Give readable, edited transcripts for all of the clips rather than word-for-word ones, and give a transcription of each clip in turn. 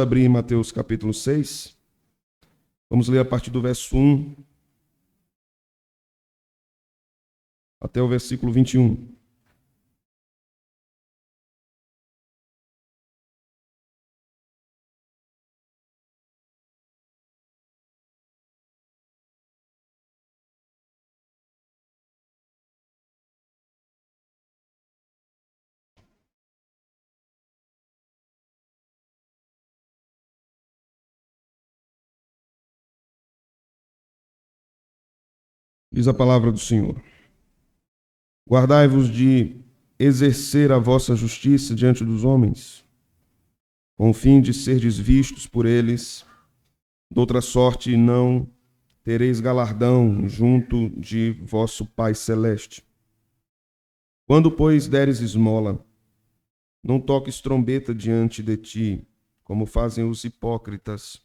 Abrir em Mateus capítulo 6. Vamos ler a partir do verso 1 até o versículo 21. Diz a palavra do Senhor: Guardai-vos de exercer a vossa justiça diante dos homens, com o fim de serdes vistos por eles. Doutra sorte não tereis galardão junto de vosso Pai celeste. Quando, pois, deres esmola, não toques trombeta diante de ti, como fazem os hipócritas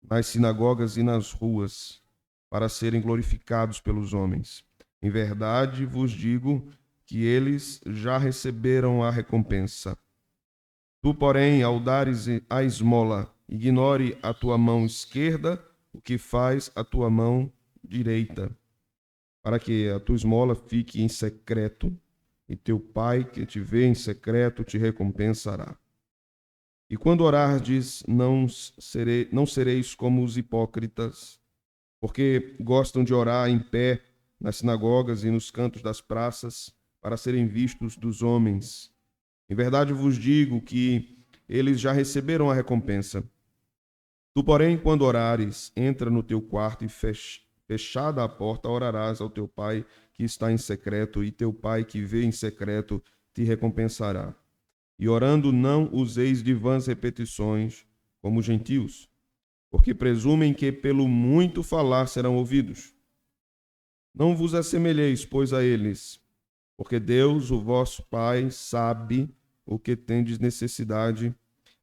nas sinagogas e nas ruas, para serem glorificados pelos homens. Em verdade vos digo que eles já receberam a recompensa. Tu, porém, ao dares a esmola, ignore a tua mão esquerda o que faz a tua mão direita, para que a tua esmola fique em secreto, e teu Pai que te vê em secreto te recompensará. E quando orardes, não sereis como os hipócritas, porque gostam de orar em pé nas sinagogas e nos cantos das praças, para serem vistos dos homens. Em verdade vos digo que eles já receberam a recompensa. Tu, porém, quando orares, entra no teu quarto e fechada a porta, orarás ao teu Pai que está em secreto, e teu Pai que vê em secreto te recompensará. E orando, não useis de vãs repetições, como os gentios, porque presumem que pelo muito falar serão ouvidos. Não vos assemelheis, pois, a eles, porque Deus, o vosso Pai, sabe o que tendes necessidade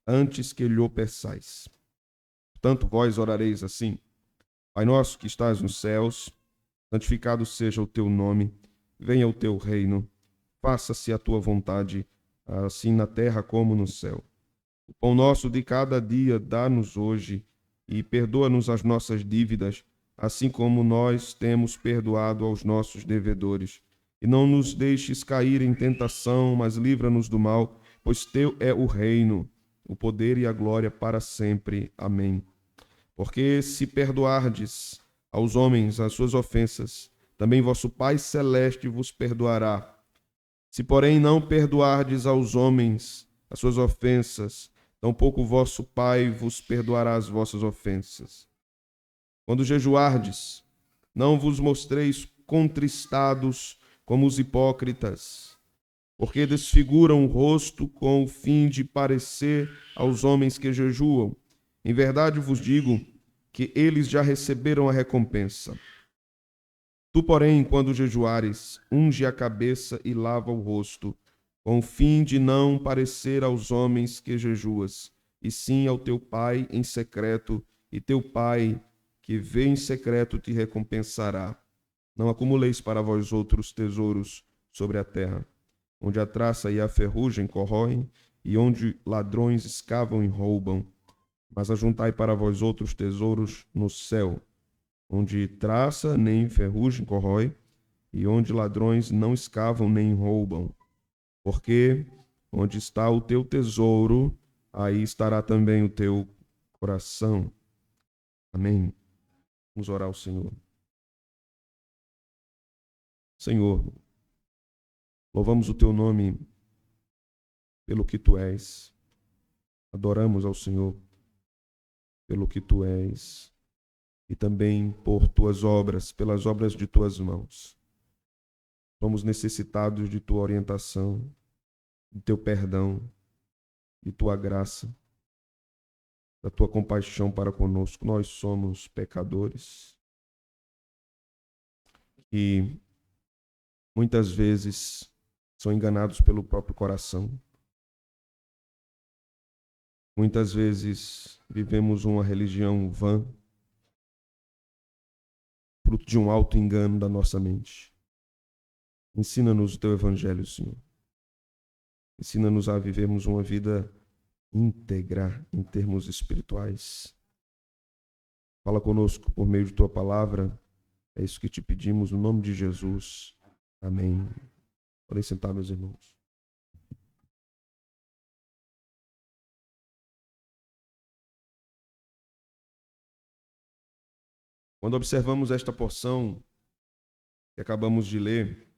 antes que lhe peçais. Portanto, vós orareis assim: Pai nosso que estás nos céus, santificado seja o teu nome, venha o teu reino, faça-se a tua vontade, assim na terra como no céu. O pão nosso de cada dia dá-nos hoje, e perdoa-nos as nossas dívidas, assim como nós temos perdoado aos nossos devedores. E não nos deixes cair em tentação, mas livra-nos do mal, pois teu é o reino, o poder e a glória para sempre. Amém. Porque se perdoardes aos homens as suas ofensas, também vosso Pai celeste vos perdoará. Se, porém, não perdoardes aos homens as suas ofensas, tampouco vosso Pai vos perdoará as vossas ofensas. Quando jejuardes, não vos mostreis contristados como os hipócritas, porque desfiguram o rosto com o fim de parecer aos homens que jejuam. Em verdade vos digo que eles já receberam a recompensa. Tu, porém, quando jejuares, unge a cabeça e lava o rosto, com o fim de não parecer aos homens que jejuas, e sim ao teu Pai em secreto, e teu Pai, que vê em secreto, te recompensará. Não acumuleis para vós outros tesouros sobre a terra, onde a traça e a ferrugem corroem, e onde ladrões escavam e roubam. Mas ajuntai para vós outros tesouros no céu, onde traça nem ferrugem corrói, e onde ladrões não escavam nem roubam. Porque onde está o teu tesouro, aí estará também o teu coração. Amém. Vamos orar ao Senhor. Senhor, louvamos o teu nome pelo que tu és. Adoramos ao Senhor pelo que tu és e também por tuas obras, pelas obras de tuas mãos. Somos necessitados de tua orientação, de teu perdão, de tua graça, da tua compaixão para conosco. Nós somos pecadores e muitas vezes são enganados pelo próprio coração. Muitas vezes vivemos uma religião vã, fruto de um alto engano da nossa mente. Ensina-nos o teu evangelho, Senhor. Ensina-nos a vivermos uma vida íntegra em termos espirituais. Fala conosco por meio de tua palavra. É isso que te pedimos no nome de Jesus. Amém. Podem sentar, meus irmãos. Quando observamos esta porção que acabamos de ler,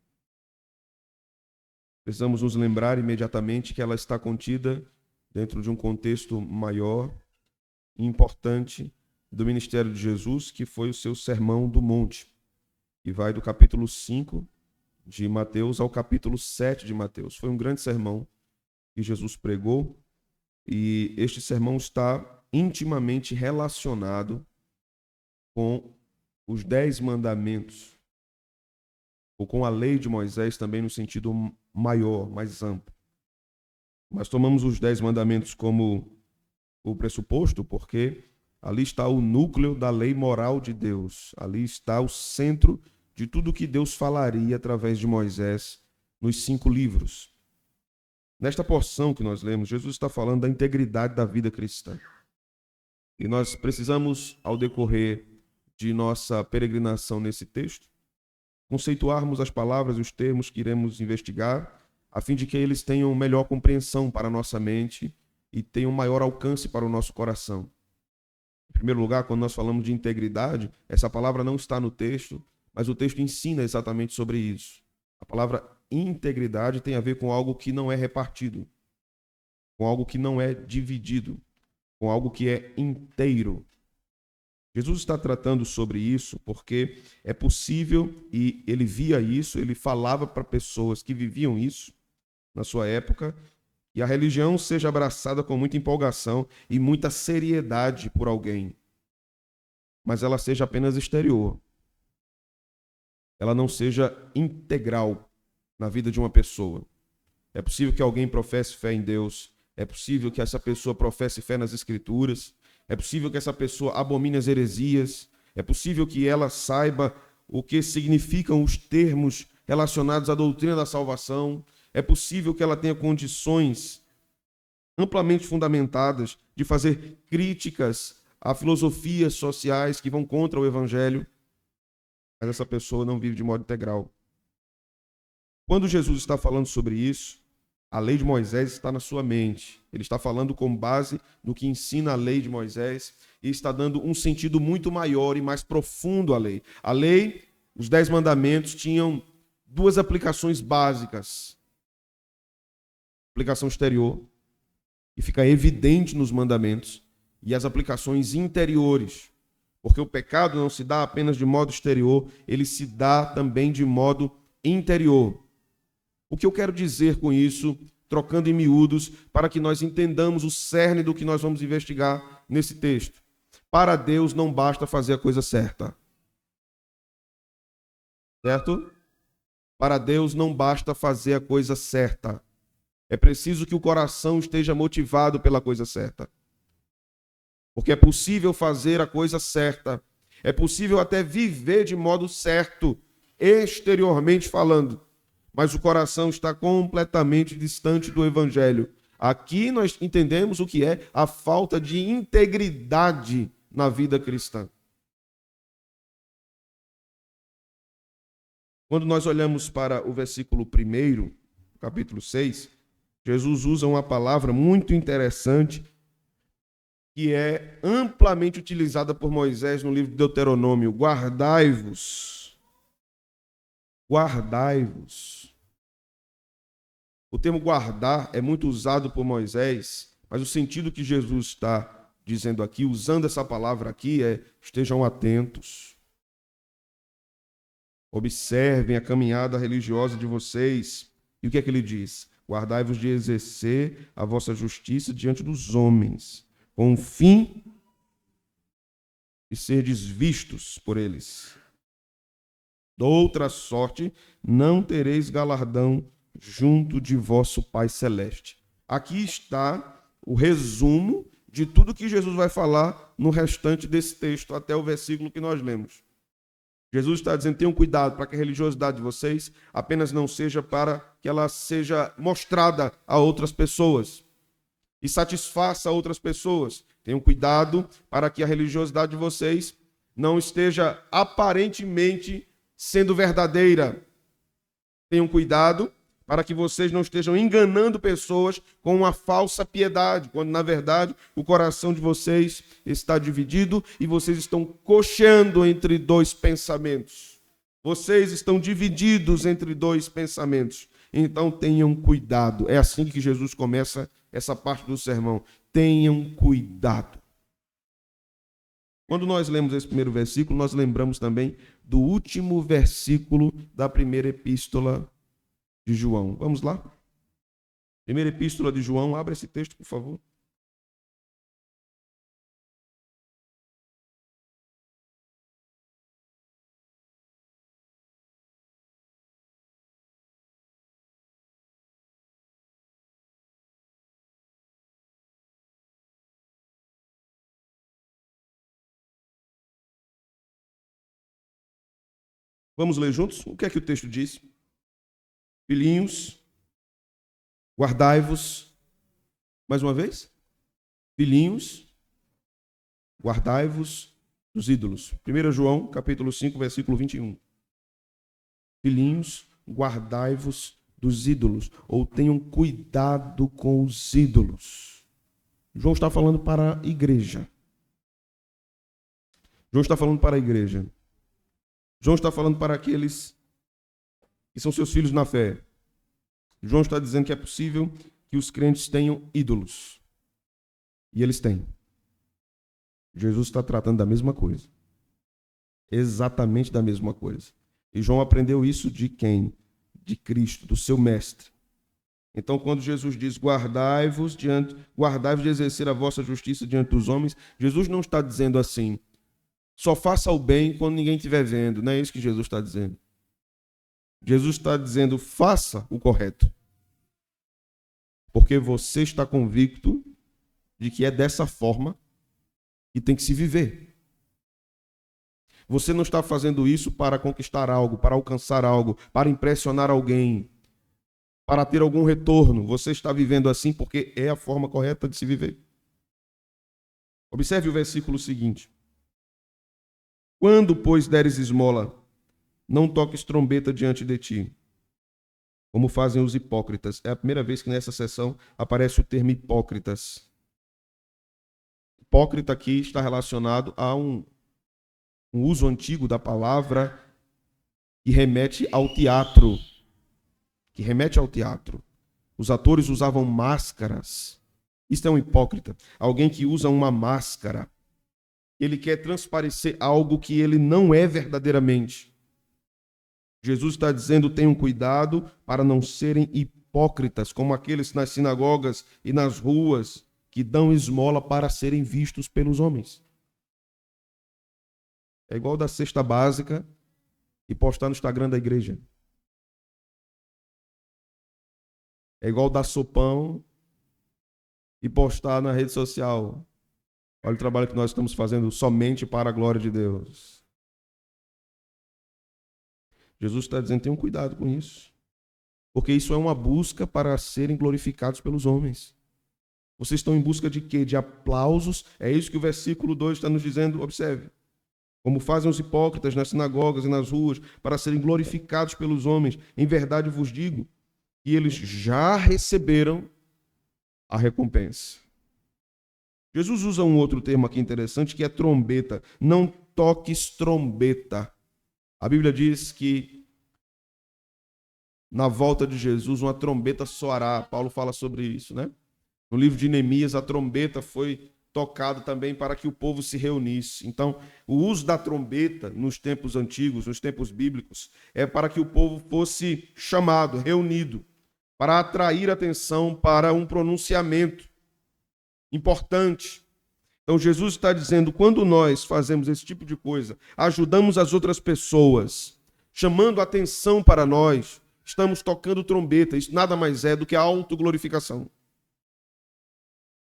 precisamos nos lembrar imediatamente que ela está contida dentro de um contexto maior e importante do ministério de Jesus, que foi o seu Sermão do Monte, que vai do capítulo 5 de Mateus ao capítulo 7 de Mateus. Foi um grande sermão que Jesus pregou, e este sermão está intimamente relacionado com os 10 mandamentos, ou com a lei de Moisés também no sentido maior, mais amplo. Mas tomamos os 10 mandamentos como o pressuposto, porque ali está o núcleo da lei moral de Deus, ali está o centro de tudo que Deus falaria através de Moisés nos 5 livros. Nesta porção que nós lemos, Jesus está falando da integridade da vida cristã. E nós precisamos, ao decorrer de nossa peregrinação nesse texto, conceituarmos as palavras e os termos que iremos investigar, a fim de que eles tenham melhor compreensão para a nossa mente e tenham maior alcance para o nosso coração. Em primeiro lugar, quando nós falamos de integridade, essa palavra não está no texto, mas o texto ensina exatamente sobre isso. A palavra integridade tem a ver com algo que não é repartido, com algo que não é dividido, com algo que é inteiro. Jesus está tratando sobre isso porque é possível, e ele via isso, ele falava para pessoas que viviam isso na sua época, e a religião seja abraçada com muita empolgação e muita seriedade por alguém, mas ela seja apenas exterior. Ela não seja integral na vida de uma pessoa. É possível que alguém professe fé em Deus, é possível que essa pessoa professe fé nas Escrituras, é possível que essa pessoa abomine as heresias, é possível que ela saiba o que significam os termos relacionados à doutrina da salvação, é possível que ela tenha condições amplamente fundamentadas de fazer críticas a filosofias sociais que vão contra o Evangelho, mas essa pessoa não vive de modo integral. Quando Jesus está falando sobre isso, a lei de Moisés está na sua mente. Ele está falando com base no que ensina a lei de Moisés e está dando um sentido muito maior e mais profundo à lei. A lei, os 10 mandamentos, tinham 2 aplicações básicas. Aplicação exterior, que fica evidente nos mandamentos, e as aplicações interiores, porque o pecado não se dá apenas de modo exterior, ele se dá também de modo interior. O que eu quero dizer com isso, trocando em miúdos, para que nós entendamos o cerne do que nós vamos investigar nesse texto? Para Deus não basta fazer a coisa certa. Certo? Para Deus não basta fazer a coisa certa. É preciso que o coração esteja motivado pela coisa certa. Porque é possível fazer a coisa certa. É possível até viver de modo certo, exteriormente falando. Mas o coração está completamente distante do Evangelho. Aqui nós entendemos o que é a falta de integridade na vida cristã. Quando nós olhamos para o versículo 1, capítulo 6, Jesus usa uma palavra muito interessante que é amplamente utilizada por Moisés no livro de Deuteronômio. Guardai-vos. Guardai-vos. O termo guardar é muito usado por Moisés, mas o sentido que Jesus está dizendo aqui, usando essa palavra aqui, é: estejam atentos. Observem a caminhada religiosa de vocês. E o que é que ele diz? Guardai-vos de exercer a vossa justiça diante dos homens, com o fim de serdes vistos por eles. De outra sorte, não tereis galardão junto de vosso Pai Celeste. Aqui está o resumo de tudo que Jesus vai falar no restante desse texto, até o versículo que nós lemos. Jesus está dizendo: tenham cuidado para que a religiosidade de vocês apenas não seja para que ela seja mostrada a outras pessoas, e satisfaça outras pessoas. Tenham cuidado para que a religiosidade de vocês não esteja aparentemente sendo verdadeira. Tenham cuidado para que vocês não estejam enganando pessoas com uma falsa piedade, quando na verdade o coração de vocês está dividido e vocês estão cocheando entre dois pensamentos. Vocês estão divididos entre dois pensamentos. Então tenham cuidado. É assim que Jesus começa essa parte do sermão. Tenham cuidado. Quando nós lemos esse primeiro versículo, nós lembramos também do último versículo da primeira epístola de João. Vamos lá? Primeira epístola de João, abra esse texto, por favor. Vamos ler juntos? O que é que o texto diz? Filhinhos, guardai-vos, mais uma vez? Filhinhos, guardai-vos dos ídolos. 1 João, capítulo 5, versículo 21. Filhinhos, guardai-vos dos ídolos, ou tenham cuidado com os ídolos. João está falando para a igreja. João está falando para a igreja. João está falando para aqueles que são seus filhos na fé. João está dizendo que é possível que os crentes tenham ídolos. E eles têm. Jesus está tratando da mesma coisa. Exatamente da mesma coisa. E João aprendeu isso de quem? De Cristo, do seu mestre. Então, quando Jesus diz, guardai-vos de exercer a vossa justiça diante dos homens, Jesus não está dizendo assim, só faça o bem quando ninguém estiver vendo. Não é isso que Jesus está dizendo. Jesus está dizendo, faça o correto. Porque você está convicto de que é dessa forma que tem que se viver. Você não está fazendo isso para conquistar algo, para alcançar algo, para impressionar alguém, para ter algum retorno. Você está vivendo assim porque é a forma correta de se viver. Observe o versículo seguinte. Quando, pois, deres esmola, não toques trombeta diante de ti, como fazem os hipócritas. É a primeira vez que nessa sessão aparece o termo hipócritas. Hipócrita aqui está relacionado a um uso antigo da palavra que remete ao teatro. Os atores usavam máscaras. Isto é um hipócrita. Alguém que usa uma máscara. Ele quer transparecer algo que ele não é verdadeiramente. Jesus está dizendo, tenham cuidado para não serem hipócritas, como aqueles nas sinagogas e nas ruas que dão esmola para serem vistos pelos homens. É igual da cesta básica e postar no Instagram da igreja. É igual dar sopão e postar na rede social. Olha o trabalho que nós estamos fazendo somente para a glória de Deus. Jesus está dizendo, tenham cuidado com isso. Porque isso é uma busca para serem glorificados pelos homens. Vocês estão em busca de quê? De aplausos. É isso que o versículo 2 está nos dizendo. Observe. Como fazem os hipócritas nas sinagogas e nas ruas para serem glorificados pelos homens. Em verdade vos digo que eles já receberam a recompensa. Jesus usa um outro termo aqui interessante, que é trombeta. Não toques trombeta. A Bíblia diz que na volta de Jesus uma trombeta soará. Paulo fala sobre isso, né? No livro de Neemias, a trombeta foi tocada também para que o povo se reunisse. Então, o uso da trombeta nos tempos antigos, nos tempos bíblicos, é para que o povo fosse chamado, reunido, para atrair atenção para um pronunciamento importante. Então Jesus está dizendo, quando nós fazemos esse tipo de coisa, ajudamos as outras pessoas, chamando atenção para nós, estamos tocando trombeta. Isso nada mais é do que a autoglorificação.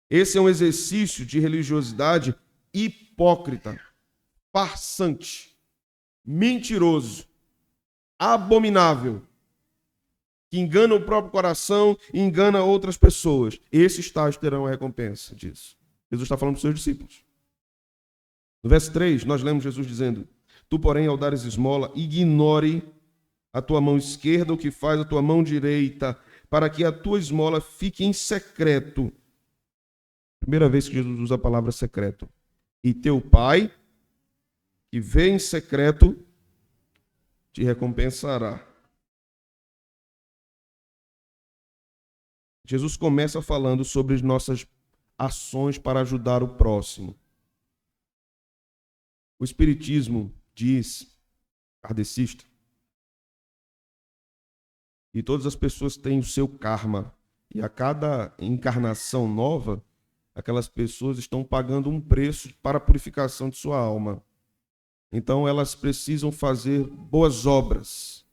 Esse é um exercício de religiosidade hipócrita, farsante, mentiroso, abominável, que engana o próprio coração e engana outras pessoas. Esses tais terão a recompensa disso. Jesus está falando para os seus discípulos. No verso 3, nós lemos Jesus dizendo: tu, porém, ao dares esmola, ignore a tua mão esquerda o que faz a tua mão direita, para que a tua esmola fique em secreto. Primeira vez que Jesus usa a palavra secreto. E teu Pai, que vê em secreto, te recompensará. Jesus começa falando sobre as nossas ações para ajudar o próximo. O Espiritismo diz, kardecista, e todas as pessoas têm o seu karma. E a cada encarnação nova, aquelas pessoas estão pagando um preço para a purificação de sua alma. Então elas precisam fazer boas obras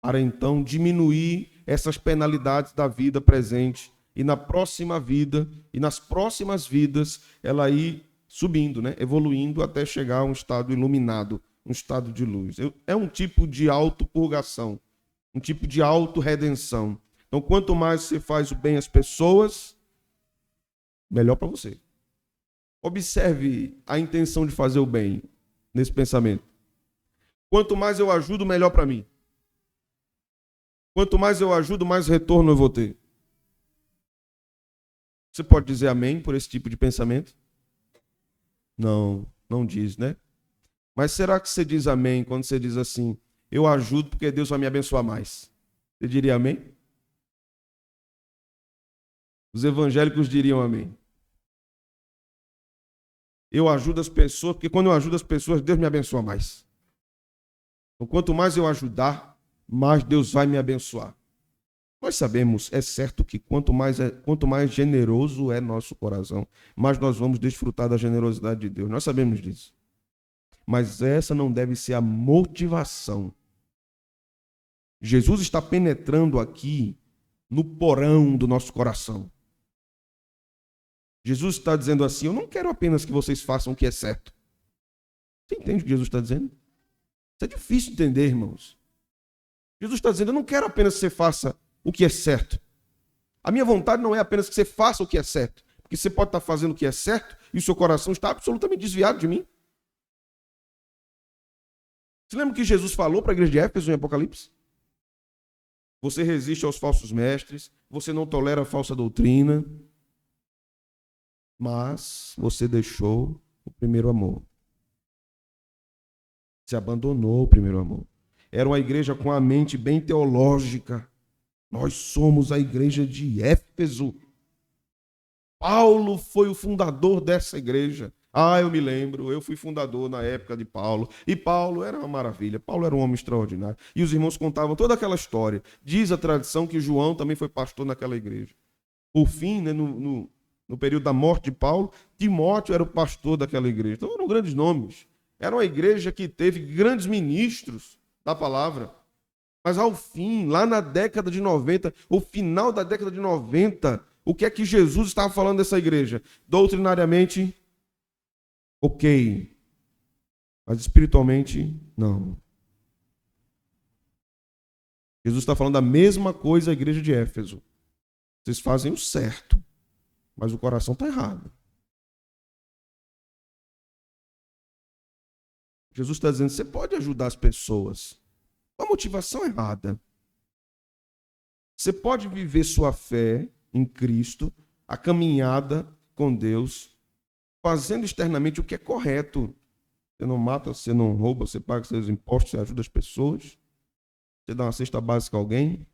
para então diminuir essas penalidades da vida presente e na próxima vida e nas próximas vidas ela ir subindo, né? Evoluindo até chegar a um estado iluminado, um estado de luz. É um tipo de autopurgação, um tipo de autorredenção. Então, quanto mais você faz o bem às pessoas, melhor para você. Observe a intenção de fazer o bem nesse pensamento. Quanto mais eu ajudo, melhor para mim. Quanto mais eu ajudo, mais retorno eu vou ter. Você pode dizer amém por esse tipo de pensamento? Não, não diz, né? Mas será que você diz amém quando você diz assim: eu ajudo porque Deus vai me abençoar mais? Você diria amém? Os evangélicos diriam amém. Eu ajudo as pessoas, porque quando eu ajudo as pessoas, Deus me abençoa mais. Então, quanto mais eu ajudar, mais Deus vai me abençoar. Nós sabemos, é certo que quanto mais generoso é nosso coração, mais nós vamos desfrutar da generosidade de Deus. Nós sabemos disso. Mas essa não deve ser a motivação. Jesus está penetrando aqui no porão do nosso coração. Jesus está dizendo assim: eu não quero apenas que vocês façam o que é certo. Você entende o que Jesus está dizendo? Isso é difícil de entender, irmãos. Jesus está dizendo: eu não quero apenas que você faça o que é certo. A minha vontade não é apenas que você faça o que é certo. Porque você pode estar fazendo o que é certo e o seu coração está absolutamente desviado de mim. Você lembra o que Jesus falou para a igreja de Éfeso em Apocalipse? Você resiste aos falsos mestres, você não tolera a falsa doutrina, mas você deixou o primeiro amor. Você abandonou o primeiro amor. Era uma igreja com a mente bem teológica. Nós somos a igreja de Éfeso. Paulo foi o fundador dessa igreja. Eu me lembro, eu fui fundador na época de Paulo. E Paulo era uma maravilha, Paulo era um homem extraordinário. E os irmãos contavam toda aquela história. Diz a tradição que João também foi pastor naquela igreja. Por fim, né, no período da morte de Paulo, Timóteo era o pastor daquela igreja. Então eram grandes nomes. Era uma igreja que teve grandes ministros da palavra. Mas ao fim, lá na década de 90, o final da década de 90, o que é que Jesus estava falando dessa igreja? Doutrinariamente, ok. Mas espiritualmente, não. Jesus está falando a mesma coisa à igreja de Éfeso. Vocês fazem o certo, mas o coração está errado. Jesus está dizendo: você pode ajudar as pessoas com a motivação errada. Você pode viver sua fé em Cristo, a caminhada com Deus, fazendo externamente o que é correto. Você não mata, você não rouba, você paga seus impostos, você ajuda as pessoas, você dá uma cesta básica a alguém,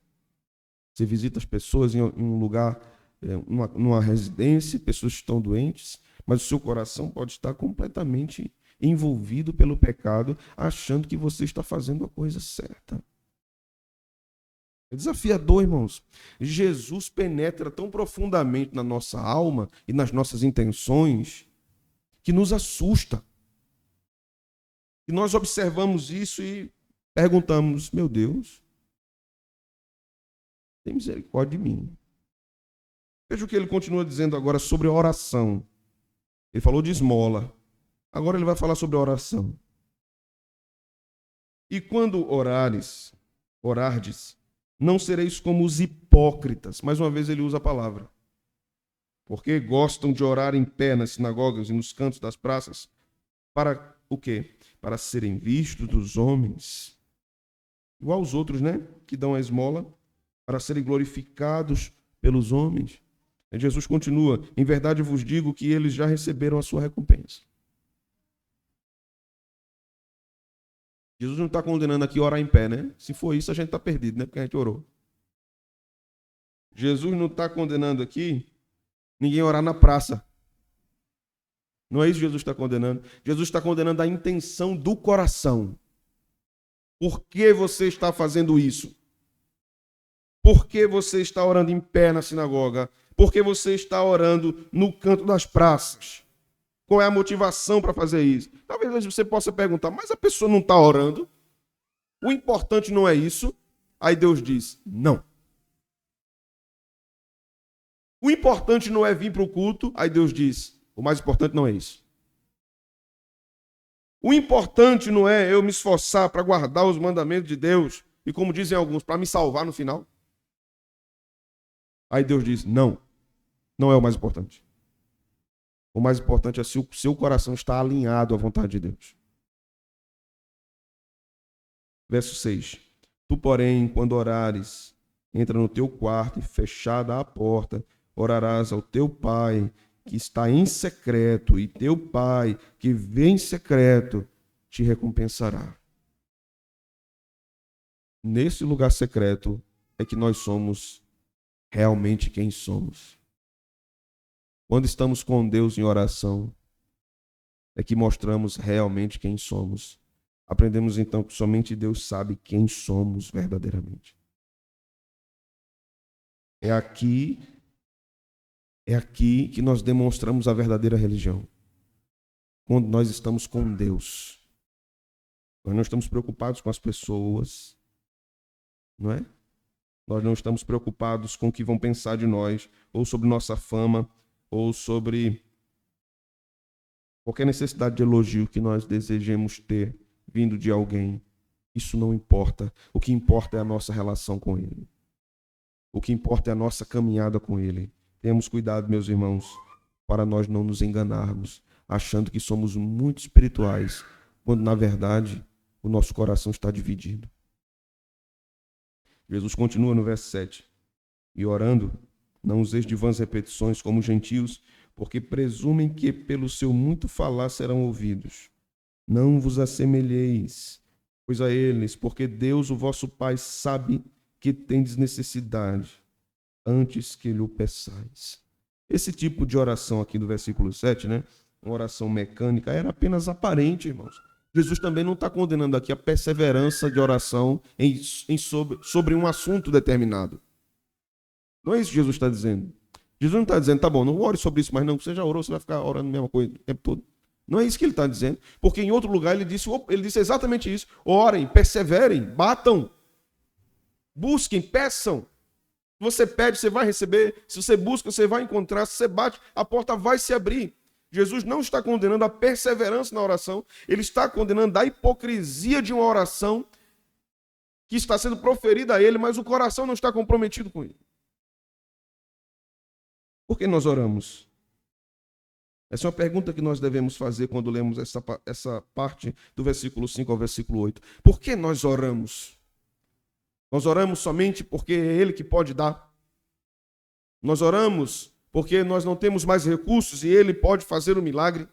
você visita as pessoas em um lugar, numa residência, pessoas que estão doentes, mas o seu coração pode estar completamente envolvido pelo pecado, achando que você está fazendo a coisa certa. É desafiador, irmãos. Jesus penetra tão profundamente na nossa alma e nas nossas intenções que nos assusta. E nós observamos isso e perguntamos: meu Deus, tem misericórdia de mim. Veja o que ele continua dizendo agora sobre a oração. Ele falou de esmola. Agora ele vai falar sobre a oração. E quando orardes, Não sereis como os hipócritas. Mais uma vez ele usa a palavra. Porque gostam de orar em pé nas sinagogas e nos cantos das praças. Para o quê? Para serem vistos dos homens. Igual os outros, né? Que dão a esmola. Para serem glorificados pelos homens. E Jesus continua. Em verdade vos digo que eles já receberam a sua recompensa. Jesus não está condenando aqui orar em pé, né? Se for isso, a gente está perdido, né? Porque a gente orou. Jesus não está condenando aqui ninguém orar na praça. Não é isso que Jesus está condenando. Jesus está condenando a intenção do coração. Por que você está fazendo isso? Por que você está orando em pé na sinagoga? Por que você está orando no canto das praças? Qual é a motivação para fazer isso? Talvez você possa perguntar, mas a pessoa não está orando? O importante não é isso? Aí Deus diz, não. O importante não é vir para o culto? Aí Deus diz, o mais importante não é isso. O importante não é eu me esforçar para guardar os mandamentos de Deus e, como dizem alguns, para me salvar no final? Aí Deus diz, não, não é o mais importante. O mais importante é se o seu coração está alinhado à vontade de Deus. Verso 6. Tu, porém, quando orares, entra no teu quarto e fechada a porta, orarás ao teu pai que está em secreto, e teu pai que vê em secreto te recompensará. Nesse lugar secreto é que nós somos realmente quem somos. Quando estamos com Deus em oração, é que mostramos realmente quem somos. Aprendemos então que somente Deus sabe quem somos verdadeiramente. É aqui que nós demonstramos a verdadeira religião. Quando nós estamos com Deus. Nós não estamos preocupados com as pessoas, não é? Nós não estamos preocupados com o que vão pensar de nós, ou sobre nossa fama, ou sobre qualquer necessidade de elogio que nós desejemos ter vindo de alguém. Isso não importa. O que importa é a nossa relação com Ele. O que importa é a nossa caminhada com Ele. Tenhamos cuidado, meus irmãos, para nós não nos enganarmos, achando que somos muito espirituais, quando, na verdade, o nosso coração está dividido. Jesus continua no verso 7. E orando, não useis de vãs repetições como os gentios, porque presumem que pelo seu muito falar serão ouvidos. Não vos assemelheis, pois a eles, porque Deus, o vosso Pai, sabe que tendes necessidade, antes que lhe o peçais. Esse tipo de oração aqui do versículo 7, né? Uma oração mecânica, era apenas aparente, irmãos. Jesus também não está condenando aqui a perseverança de oração sobre um assunto determinado. Não é isso que Jesus está dizendo. Jesus não está dizendo, tá bom, não ore sobre isso, mas não, você já orou, você vai ficar orando a mesma coisa o tempo todo. Não é isso que ele está dizendo, porque em outro lugar ele disse exatamente isso. Orem, perseverem, batam, busquem, peçam. Se você pede, você vai receber. Se você busca, você vai encontrar. Se você bate, a porta vai se abrir. Jesus não está condenando a perseverança na oração, ele está condenando a hipocrisia de uma oração que está sendo proferida a ele, mas o coração não está comprometido com ele. Por que nós oramos? Essa é uma pergunta que nós devemos fazer quando lemos essa parte do versículo 5 ao versículo 8. Por que nós oramos? Nós oramos somente porque é Ele que pode dar. Nós oramos porque nós não temos mais recursos e Ele pode fazer o milagre.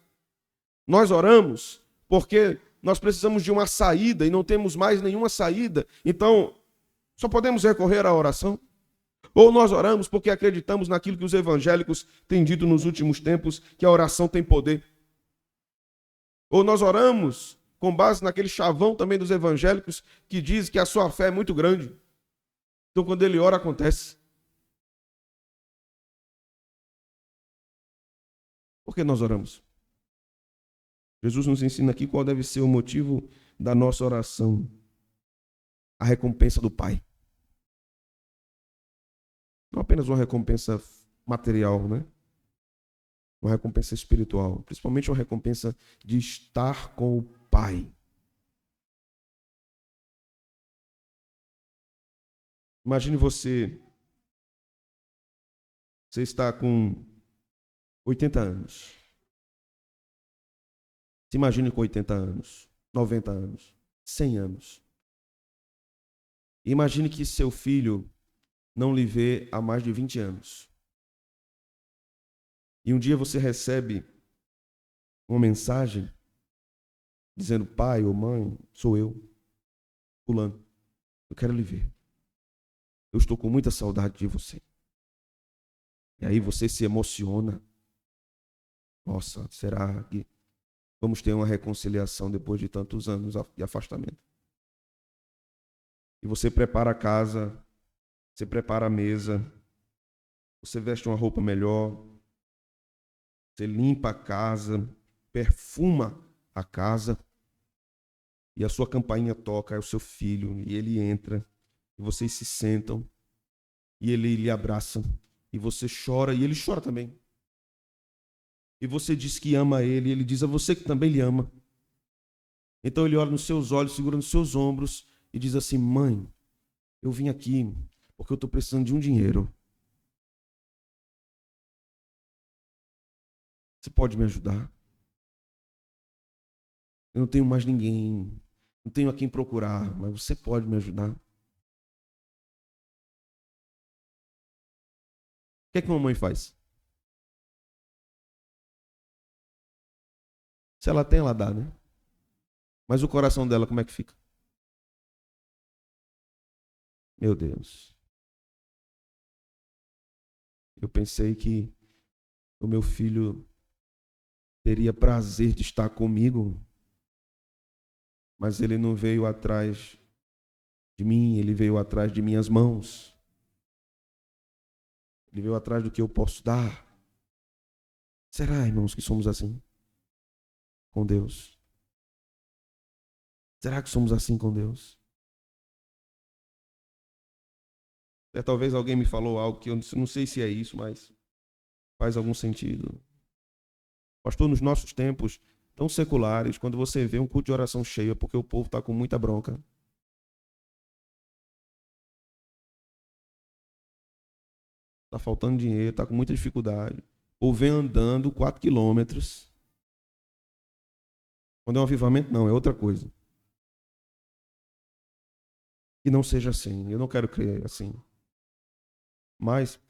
Nós oramos porque nós precisamos de uma saída e não temos mais nenhuma saída. Então, só podemos recorrer à oração. Ou nós oramos porque acreditamos naquilo que os evangélicos têm dito nos últimos tempos, que a oração tem poder. Ou nós oramos com base naquele chavão também dos evangélicos que diz que a sua fé é muito grande. Então, quando ele ora, acontece. Por que nós oramos? Jesus nos ensina aqui qual deve ser o motivo da nossa oração. A recompensa do Pai. Não apenas uma recompensa material, né? Uma recompensa espiritual. Principalmente uma recompensa de estar com o Pai. Imagine você está com 80 anos. Se imagine com 80 anos, 90 anos, 100 anos. Imagine que seu filho não lhe vê há mais de 20 anos. E um dia você recebe uma mensagem dizendo: pai ou mãe, sou eu, fulano, eu quero lhe ver. Eu estou com muita saudade de você. E aí você se emociona. Nossa, será que vamos ter uma reconciliação depois de tantos anos de afastamento? E você prepara a casa, você prepara a mesa, você veste uma roupa melhor, você limpa a casa, perfuma a casa, e a sua campainha toca, é o seu filho, e ele entra, e vocês se sentam, e ele lhe abraça, e você chora, e ele chora também. E você diz que ama ele, e ele diz a você que também lhe ama. Então ele olha nos seus olhos, segura nos seus ombros, e diz assim: mãe, eu vim aqui porque eu estou precisando de um dinheiro. Você pode me ajudar? Eu não tenho mais ninguém, não tenho a quem procurar, mas você pode me ajudar? O que é que uma mãe faz? Se ela tem, ela dá, né? Mas o coração dela, como é que fica? Meu Deus. Eu pensei que o meu filho teria prazer de estar comigo, mas ele não veio atrás de mim, ele veio atrás de minhas mãos. Ele veio atrás do que eu posso dar. Será, irmãos, que somos assim com Deus? Será que somos assim com Deus? Talvez alguém me falou algo que eu não sei se é isso, mas faz algum sentido. Pastor, nos nossos tempos tão seculares, quando você vê um culto de oração cheio, é porque o povo está com muita bronca. Está faltando dinheiro, está com muita dificuldade. Ou vem andando 4 quilômetros. Quando é um avivamento, não, é outra coisa. Que não seja assim, eu não quero crer assim. Mas,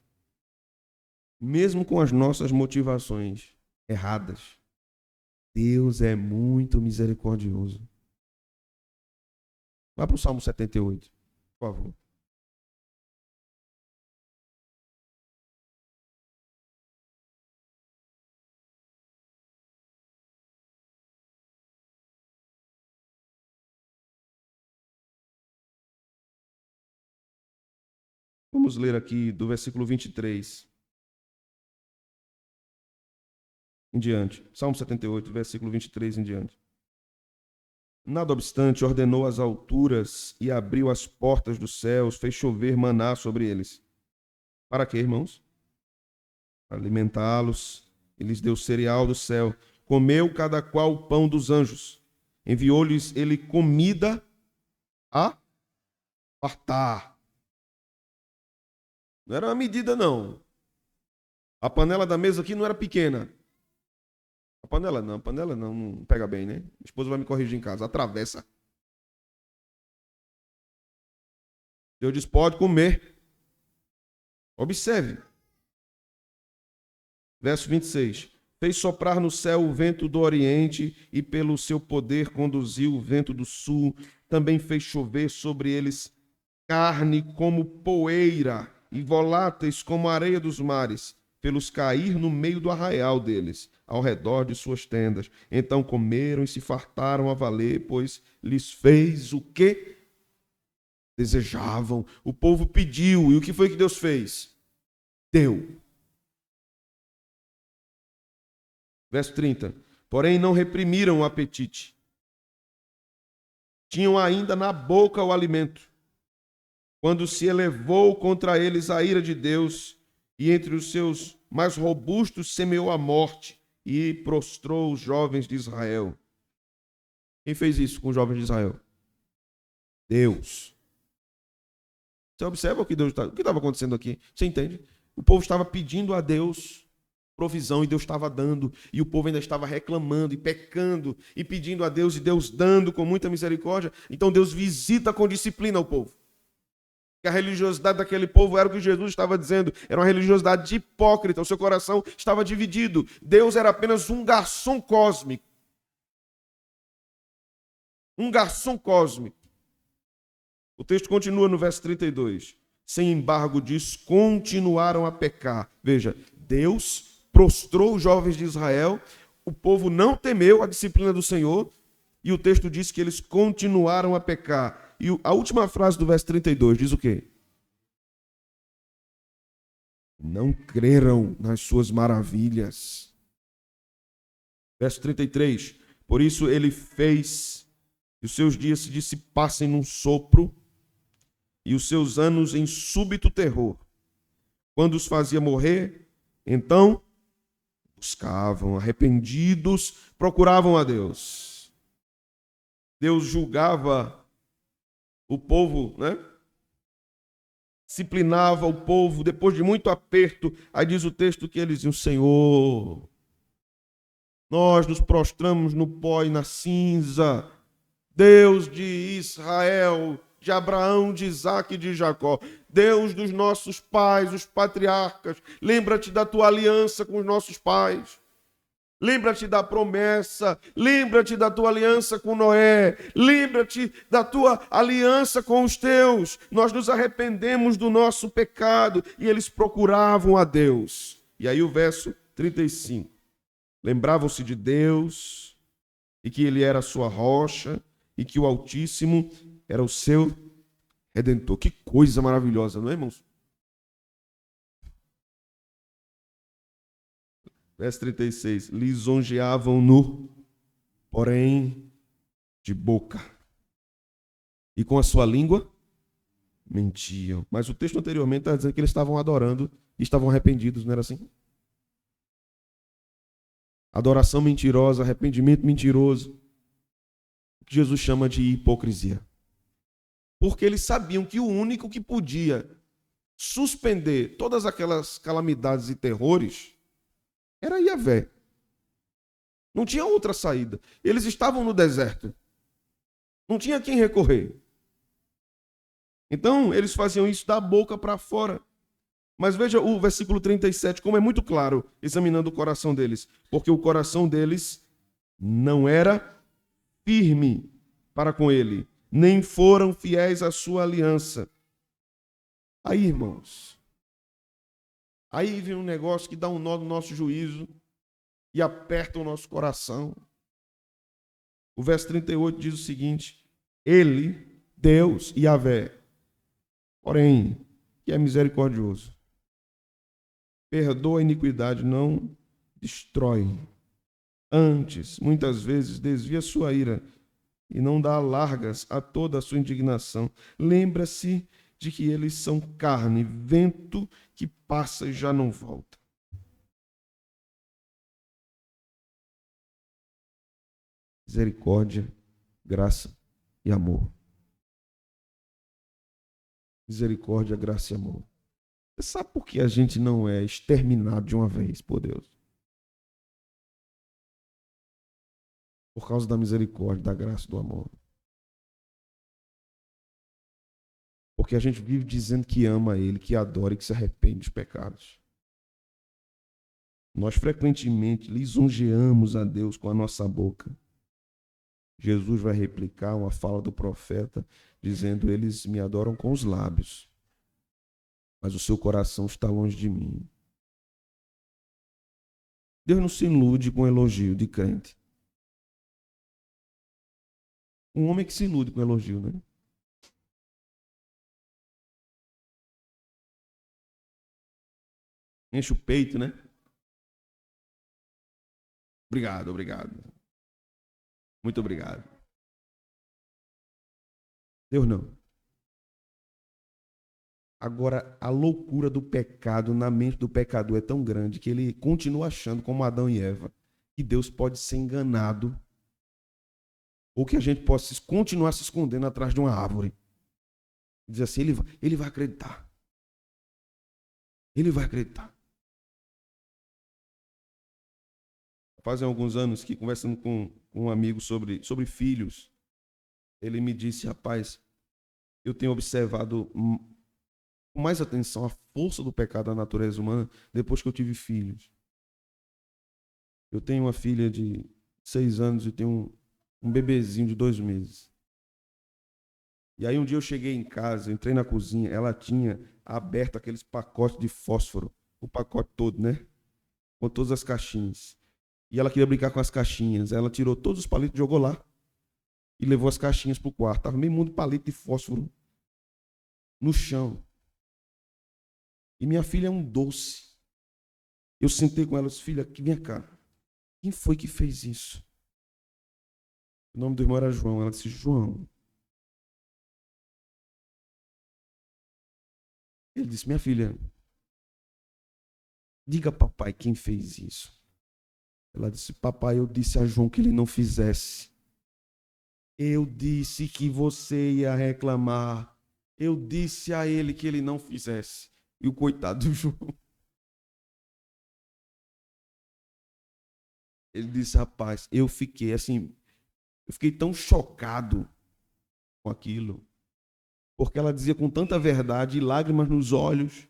mesmo com as nossas motivações erradas, Deus é muito misericordioso. Vá para o Salmo 78, por favor. Vamos ler aqui do versículo 23 em diante. Salmo 78, versículo 23 em diante. Nada obstante, ordenou as alturas e abriu as portas dos céus, fez chover maná sobre eles. Para quê, irmãos? Para alimentá-los, e lhes deu cereal do céu. Comeu cada qual o pão dos anjos. Enviou-lhes ele comida a fartar. Não era uma medida, não. A panela da mesa aqui não era pequena. A panela não pega bem, né? A esposa vai me corrigir em casa. Atravessa. Deus diz: pode comer. Observe. Verso 26. Fez soprar no céu o vento do oriente e pelo seu poder conduziu o vento do sul. Também fez chover sobre eles carne como poeira e voláteis como a areia dos mares, pelos cair no meio do arraial deles, ao redor de suas tendas. Então comeram e se fartaram a valer, pois lhes fez o que desejavam. O povo pediu, e o que foi que Deus fez? Deu. Verso 30. Porém não reprimiram o apetite. Tinham ainda na boca o alimento, quando se elevou contra eles a ira de Deus, e entre os seus mais robustos semeou a morte e prostrou os jovens de Israel. Quem fez isso com os jovens de Israel? Deus. Você observa o que estava acontecendo aqui. Você entende? O povo estava pedindo a Deus provisão e Deus estava dando. E o povo ainda estava reclamando e pecando e pedindo a Deus e Deus dando com muita misericórdia. Então Deus visita com disciplina o povo. Que a religiosidade daquele povo era o que Jesus estava dizendo. Era uma religiosidade hipócrita. O seu coração estava dividido. Deus era apenas um garçom cósmico. Um garçom cósmico. O texto continua no verso 32. Sem embargo disso, continuaram a pecar. Veja, Deus prostrou os jovens de Israel, o povo não temeu a disciplina do Senhor, e o texto diz que eles continuaram a pecar. E a última frase do verso 32 diz o quê? Não creram nas suas maravilhas. Verso 33. Por isso ele fez que os seus dias se dissipassem num sopro e os seus anos em súbito terror. Quando os fazia morrer, então buscavam, arrependidos, procuravam a Deus. Deus julgava o povo, né? Disciplinava o povo, depois de muito aperto. Aí diz o texto que eles diziam: Senhor, nós nos prostramos no pó e na cinza. Deus de Israel, de Abraão, de Isaque e de Jacó, Deus dos nossos pais, os patriarcas, lembra-te da tua aliança com os nossos pais. Lembra-te da promessa, lembra-te da tua aliança com Noé, lembra-te da tua aliança com os teus. Nós nos arrependemos do nosso pecado e eles procuravam a Deus. E aí o verso 35. Lembravam-se de Deus e que ele era a sua rocha e que o Altíssimo era o seu Redentor. Que coisa maravilhosa, não é, irmãos? Verso 36. Lisonjeavam-no, porém, de boca. E com a sua língua, mentiam. Mas o texto anteriormente está dizendo que eles estavam adorando e estavam arrependidos, não era assim? Adoração mentirosa, arrependimento mentiroso. O que Jesus chama de hipocrisia. Porque eles sabiam que o único que podia suspender todas aquelas calamidades e terrores era Yahvé. Não tinha outra saída. Eles estavam no deserto. Não tinha quem recorrer. Então, eles faziam isso da boca para fora. Mas veja o versículo 37, como é muito claro, examinando o coração deles. Porque o coração deles não era firme para com ele, nem foram fiéis à sua aliança. Aí, irmãos, aí vem um negócio que dá um nó no nosso juízo e aperta o nosso coração. O verso 38 diz o seguinte: ele, Deus, Yahvé, porém, que é misericordioso, perdoa a iniquidade, não destrói. Antes, muitas vezes, desvia sua ira e não dá largas a toda a sua indignação. Lembra-se de que eles são carne, vento que passa e já não volta. Misericórdia, graça e amor. Misericórdia, graça e amor. Você sabe por que a gente não é exterminado de uma vez por Deus? Por causa da misericórdia, da graça e do amor. Porque a gente vive dizendo que ama Ele, que adora e que se arrepende dos pecados. Nós frequentemente lisonjeamos a Deus com a nossa boca. Jesus vai replicar uma fala do profeta, dizendo: eles me adoram com os lábios, mas o seu coração está longe de mim. Deus não se ilude com elogio de crente. Um homem que se ilude com elogio, né? Enche o peito, né? Obrigado, obrigado. Muito obrigado. Deus não. Agora, a loucura do pecado na mente do pecador é tão grande que ele continua achando, como Adão e Eva, que Deus pode ser enganado ou que a gente possa continuar se escondendo atrás de uma árvore. Diz assim, ele vai acreditar. Ele vai acreditar. Fazem alguns anos que, conversando com um amigo sobre filhos, ele me disse, rapaz, eu tenho observado com mais atenção a força do pecado da natureza humana depois que eu tive filhos. Eu tenho uma filha de 6 anos e tenho um bebezinho de 2 meses. E aí um dia eu cheguei em casa, entrei na cozinha, ela tinha aberto aqueles pacotes de fósforo, o pacote todo, né? Com todas as caixinhas. E ela queria brincar com as caixinhas. Ela tirou todos os palitos, jogou lá e levou as caixinhas para o quarto. Estava meio mundo de palito de fósforo no chão. E minha filha é um doce. Eu sentei com ela e disse, filha, vem cá. Quem foi que fez isso? O nome do irmão era João. Ela disse, João. Ele disse, minha filha, diga a papai quem fez isso. Ela disse, papai, eu disse a João que ele não fizesse. Eu disse que você ia reclamar. Eu disse a ele que ele não fizesse. E o coitado do João. Ele disse, rapaz, eu fiquei tão chocado com aquilo. Porque ela dizia com tanta verdade e lágrimas nos olhos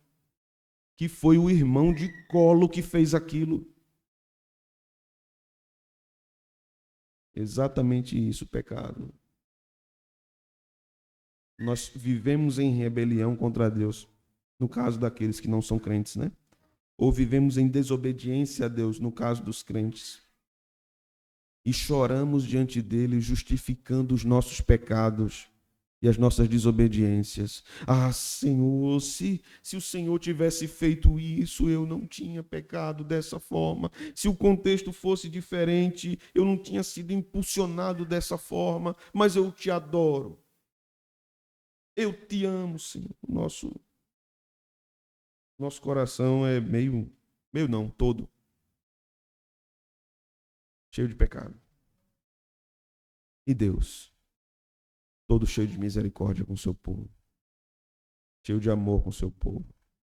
que foi o irmão de colo que fez aquilo. Exatamente isso, pecado. Nós vivemos em rebelião contra Deus, no caso daqueles que não são crentes, né? Ou vivemos em desobediência a Deus, no caso dos crentes. E choramos diante dele, justificando os nossos pecados e as nossas desobediências. Ah, Senhor, se o Senhor tivesse feito isso, eu não tinha pecado dessa forma. Se o contexto fosse diferente, eu não tinha sido impulsionado dessa forma. Mas eu te adoro. Eu te amo, Senhor. Nosso coração é todo cheio de pecado. E Deus, todo cheio de misericórdia com o seu povo, cheio de amor com o seu povo,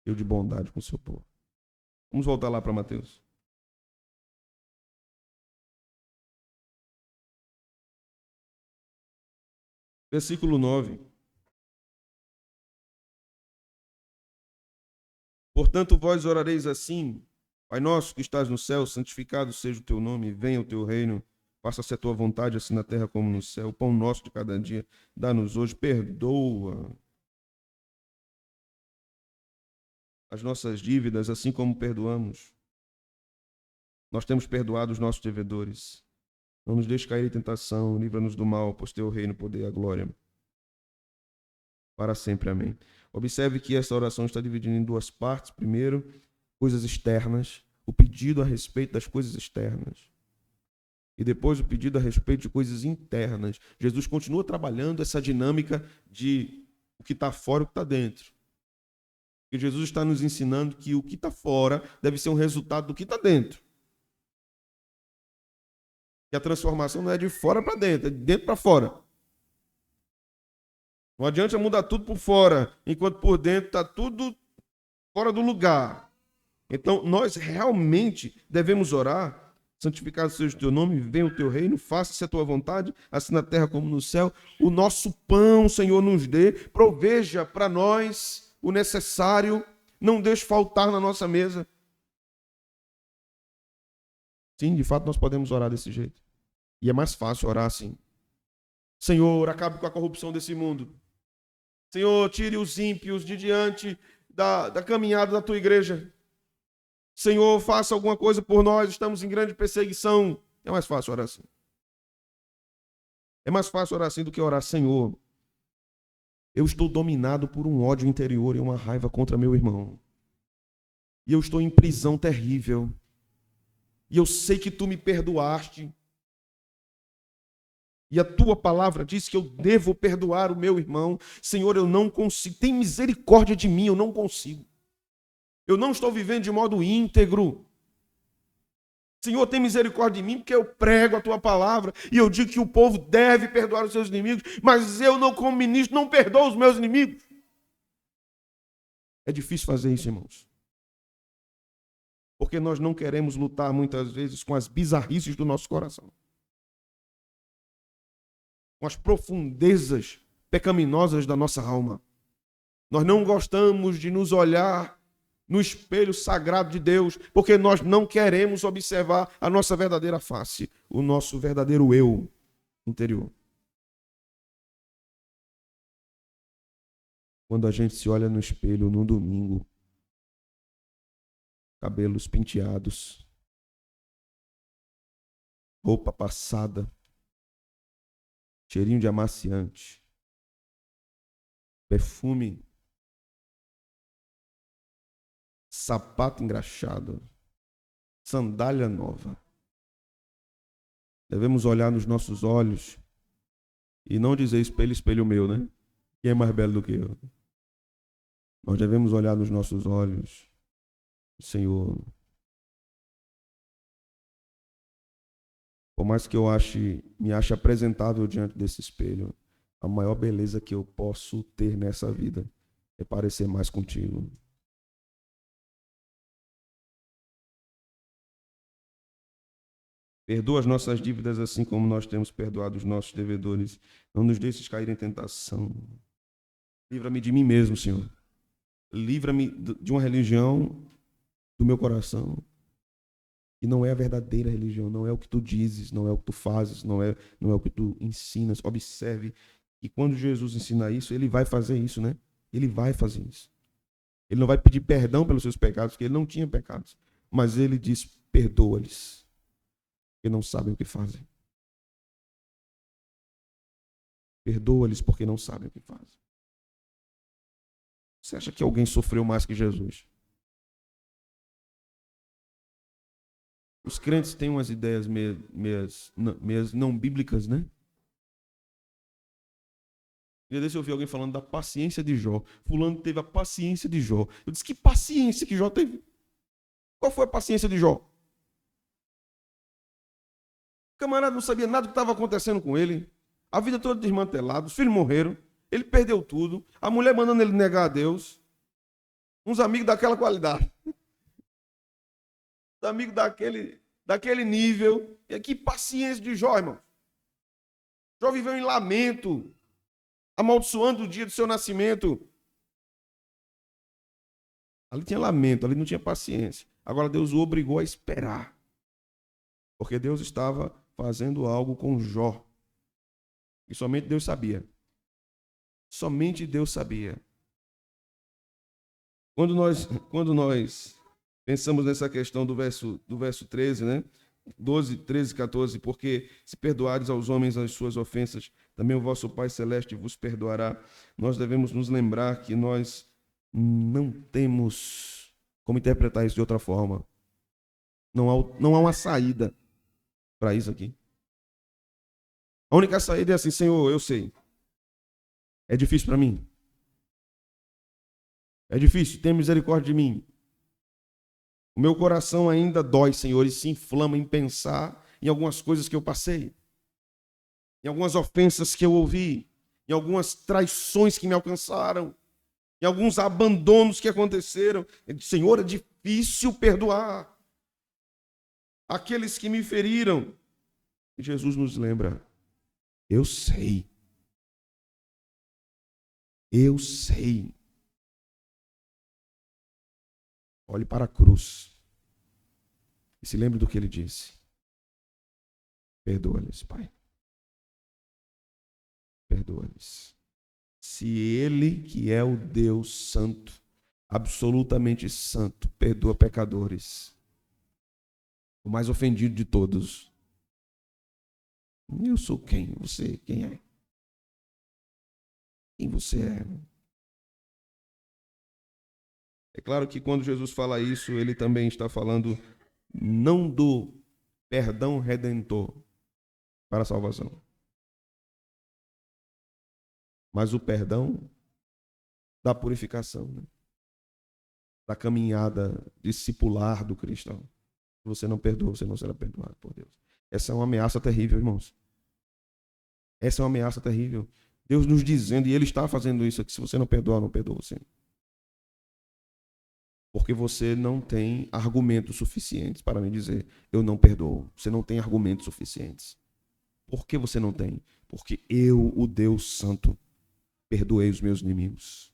cheio de bondade com o seu povo. Vamos voltar lá para Mateus. Versículo 9. Portanto, vós orareis assim, Pai nosso que estás no céu, santificado seja o teu nome, venha o teu reino, faça-se a tua vontade, assim na terra como no céu. O pão nosso de cada dia, dá-nos hoje, perdoa as nossas dívidas, assim como perdoamos. Nós temos perdoado os nossos devedores. Não nos deixe cair em tentação, livra-nos do mal, pois teu reino, o poder e a glória. Para sempre, amém. Observe que esta oração está dividida em 2 partes. Primeiro, coisas externas, o pedido a respeito das coisas externas. E depois o pedido a respeito de coisas internas. Jesus continua trabalhando essa dinâmica de o que está fora e o que está dentro. E Jesus está nos ensinando que o que está fora deve ser um resultado do que está dentro. Que a transformação não é de fora para dentro, é de dentro para fora. Não adianta mudar tudo por fora, enquanto por dentro está tudo fora do lugar. Então, nós realmente devemos orar, santificado seja o teu nome, venha o teu reino, faça-se a tua vontade, assim na terra como no céu. O nosso pão, Senhor, nos dê, proveja para nós o necessário, não deixe faltar na nossa mesa. Sim, de fato, nós podemos orar desse jeito. E é mais fácil orar assim. Senhor, acabe com a corrupção desse mundo. Senhor, tire os ímpios de diante da caminhada da tua igreja. Senhor, faça alguma coisa por nós, estamos em grande perseguição. É mais fácil orar assim. É mais fácil orar assim do que orar, Senhor, eu estou dominado por um ódio interior e uma raiva contra meu irmão. E eu estou em prisão terrível. E eu sei que tu me perdoaste. E a tua palavra diz que eu devo perdoar o meu irmão. Senhor, eu não consigo. Tem misericórdia de mim, eu não consigo. Eu não estou vivendo de modo íntegro. Senhor, tem misericórdia de mim, porque eu prego a tua palavra e eu digo que o povo deve perdoar os seus inimigos, mas eu, não, como ministro, não perdoo os meus inimigos. É difícil fazer isso, irmãos. Porque nós não queremos lutar muitas vezes com as bizarrices do nosso coração, com as profundezas pecaminosas da nossa alma. Nós não gostamos de nos olhar no espelho sagrado de Deus, porque nós não queremos observar a nossa verdadeira face, o nosso verdadeiro eu interior. Quando a gente se olha no espelho no domingo, cabelos penteados, roupa passada, cheirinho de amaciante, perfume, sapato engraxado, sandália nova. Devemos olhar nos nossos olhos e não dizer espelho, espelho meu, né? Quem é mais belo do que eu? Nós devemos olhar nos nossos olhos, Senhor. Por mais que eu me ache apresentável diante desse espelho, a maior beleza que eu posso ter nessa vida é parecer mais contigo. Perdoa as nossas dívidas assim como nós temos perdoado os nossos devedores. Não nos deixes cair em tentação. Livra-me de mim mesmo, Senhor. Livra-me de uma religião do meu coração que não é a verdadeira religião, não é o que tu dizes, não é o que tu fazes, não é o que tu ensinas. Observe que quando Jesus ensina isso, ele vai fazer isso, né? Ele vai fazer isso. Ele não vai pedir perdão pelos seus pecados, porque ele não tinha pecados. Mas ele diz, perdoa-lhes, porque não sabem o que fazem. Perdoa-lhes porque não sabem o que fazem. Você acha que alguém sofreu mais que Jesus? Os crentes têm umas ideias meias não bíblicas, né? Um dia desse eu ouvi alguém falando da paciência de Jó. Fulano teve a paciência de Jó. Eu disse, que paciência que Jó teve? Qual foi a paciência de Jó? O camarada não sabia nada do que estava acontecendo com ele. A vida toda desmantelada, os filhos morreram, ele perdeu tudo, a mulher mandando ele negar a Deus. Uns amigos daquela qualidade. Os amigos daquele nível. E que paciência de Jó, irmão. Jó viveu em lamento, amaldiçoando o dia do seu nascimento. Ali tinha lamento, ali não tinha paciência. Agora Deus o obrigou a esperar. Porque Deus estava fazendo algo com Jó. E somente Deus sabia. Somente Deus sabia. Quando nós pensamos nessa questão do verso 13, né? 12, 13, 14, porque se perdoares aos homens as suas ofensas, também o vosso Pai Celeste vos perdoará. Nós devemos nos lembrar que nós não temos como interpretar isso de outra forma. Não há uma saída para isso aqui. A única saída é assim, Senhor, eu sei. É difícil para mim. É difícil, tenha misericórdia de mim. O meu coração ainda dói, Senhor, e se inflama em pensar em algumas coisas que eu passei, em algumas ofensas que eu ouvi, em algumas traições que me alcançaram, em alguns abandonos que aconteceram. Senhor, é difícil perdoar aqueles que me feriram. E Jesus nos lembra, eu sei. Eu sei. Olhe para a cruz e se lembre do que ele disse. Perdoa-lhes, Pai. Perdoa-lhes. Se ele, que é o Deus santo, absolutamente santo, perdoa pecadores, o mais ofendido de todos, eu sou quem? Você, quem é? Quem você é? É claro que quando Jesus fala isso, ele também está falando não do perdão redentor para a salvação, mas o perdão da purificação, né? Da caminhada discipular do cristão. Se você não perdoa, você não será perdoado por Deus. Essa é uma ameaça terrível, irmãos. Essa é uma ameaça terrível. Deus nos dizendo, e Ele está fazendo isso aqui, se você não perdoar, não perdoa você. Porque você não tem argumentos suficientes para me dizer, eu não perdoo. Você não tem argumentos suficientes. Por que você não tem? Porque eu, o Deus Santo, perdoei os meus inimigos.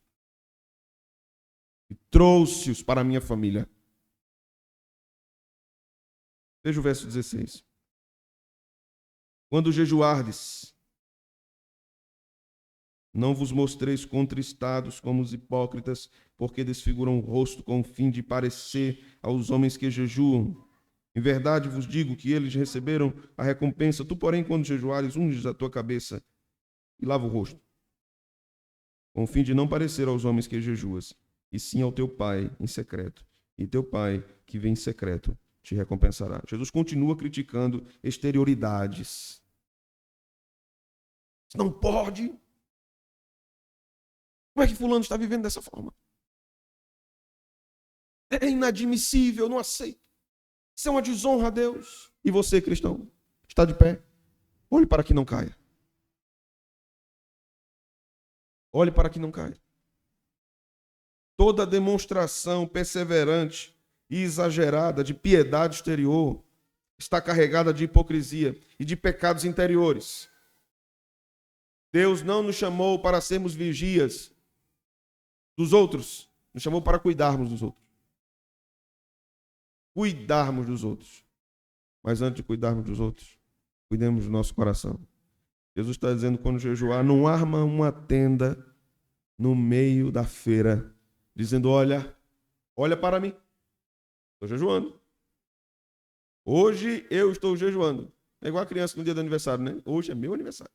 E trouxe-os para a minha família. Veja o verso 16. Quando jejuardes, não vos mostreis contristados como os hipócritas, porque desfiguram o rosto com o fim de parecer aos homens que jejuam. Em verdade vos digo que eles receberam a recompensa. Tu, porém, quando jejuares, unges a tua cabeça e lava o rosto, com o fim de não parecer aos homens que jejuas, e sim ao teu Pai em secreto. E teu Pai, que vem em secreto, te recompensará. Jesus continua criticando exterioridades. Não pode. Como é que fulano está vivendo dessa forma? É inadmissível, não aceito. Isso é uma desonra a Deus. E você, cristão, está de pé? Olhe para que não caia. Olhe para que não caia. Toda demonstração perseverante e exagerada de piedade exterior está carregada de hipocrisia e de pecados interiores. Deus não nos chamou para sermos vigias dos outros, nos chamou para cuidarmos dos outros. Cuidarmos dos outros. Mas antes de cuidarmos dos outros, cuidemos do nosso coração. Jesus está dizendo, quando jejuar, não arma uma tenda no meio da feira, dizendo, olha para mim, estou jejuando. Hoje eu estou jejuando. É igual a criança no dia do aniversário, né? Hoje é meu aniversário.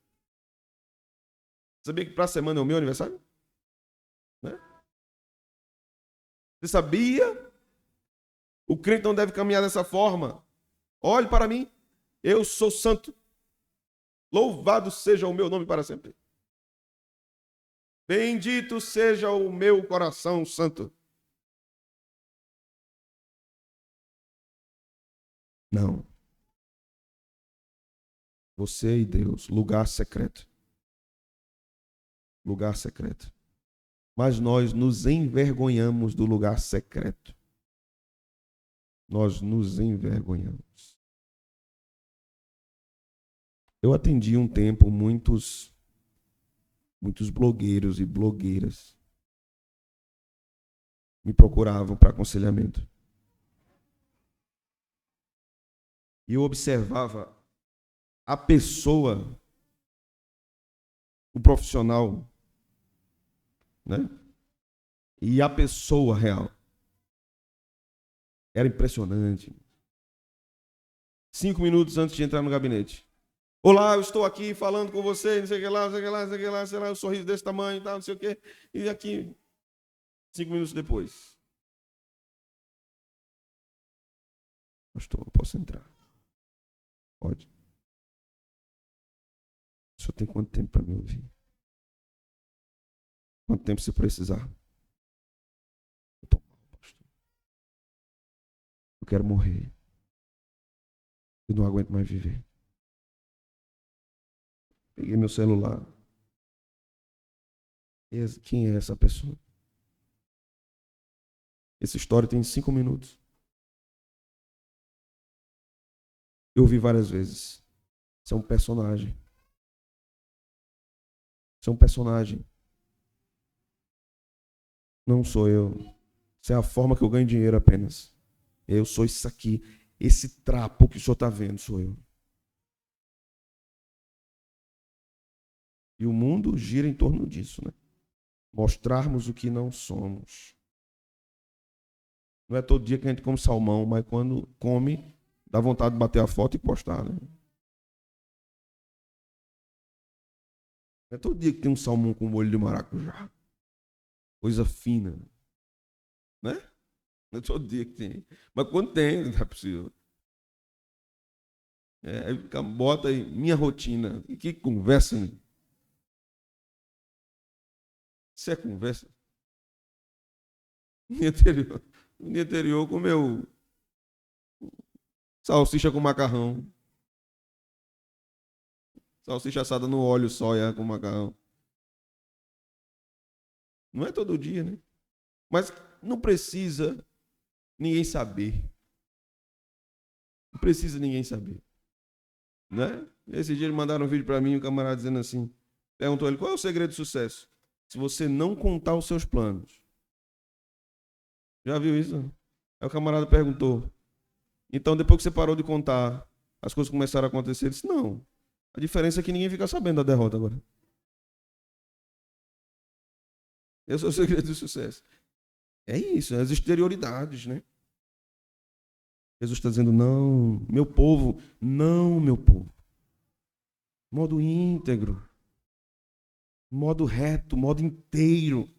Sabia que para a semana é o meu aniversário? Né? Você sabia? O crente não deve caminhar dessa forma. Olhe para mim, eu sou santo. Louvado seja o meu nome para sempre. Bendito seja o meu coração santo. Não. Você e Deus, lugar secreto. Lugar secreto. Mas nós nos envergonhamos do lugar secreto. Nós nos envergonhamos. Eu atendi um tempo muitos blogueiros e blogueiras me procuravam para aconselhamento. E eu observava a pessoa, o profissional, né? E a pessoa real. Era impressionante. 5 minutos antes de entrar no gabinete. Olá, eu estou aqui falando com você, não sei o que lá, não sei o que lá, não sei o que lá, sei lá, um sorriso desse tamanho e tal, não sei o que. E aqui, 5 minutos depois. Pastor, eu posso entrar? Pode. O senhor tem quanto tempo para me ouvir? Quanto tempo você precisar? Eu tô mal, pastor. Eu quero morrer. Eu não aguento mais viver. Peguei meu celular. Quem é essa pessoa? Essa história tem 5 minutos. Eu ouvi várias vezes. Isso é um personagem. Isso é um personagem. Não sou eu. Isso é a forma que eu ganho dinheiro apenas. Eu sou isso aqui. Esse trapo que o senhor está vendo sou eu. E o mundo gira em torno disso, né? Mostrarmos o que não somos. Não é todo dia que a gente come salmão, mas quando come, dá vontade de bater a foto e postar, né? Não é todo dia que tem um salmão com molho de maracujá. Coisa fina. Né? Não é todo dia que tem. Mas quando tem, não é possível. Aí bota aí, minha rotina. Que conversa, né? Isso é conversa. No dia anterior comeu salsicha com macarrão. Salsicha assada no óleo, soia com macarrão. Não é todo dia, né? Mas não precisa ninguém saber. Não precisa ninguém saber. Né? Esse dia eles mandaram um vídeo para mim, um camarada dizendo assim, perguntou ele, qual é o segredo do sucesso? Se você não contar os seus planos. Já viu isso? Aí o camarada perguntou, então depois que você parou de contar, as coisas começaram a acontecer? Ele disse, não. A diferença é que ninguém fica sabendo da derrota agora. Esse é o segredo do sucesso. É isso, é as exterioridades, né? Jesus está dizendo, não, meu povo, não, meu povo. Modo íntegro, modo reto, modo inteiro.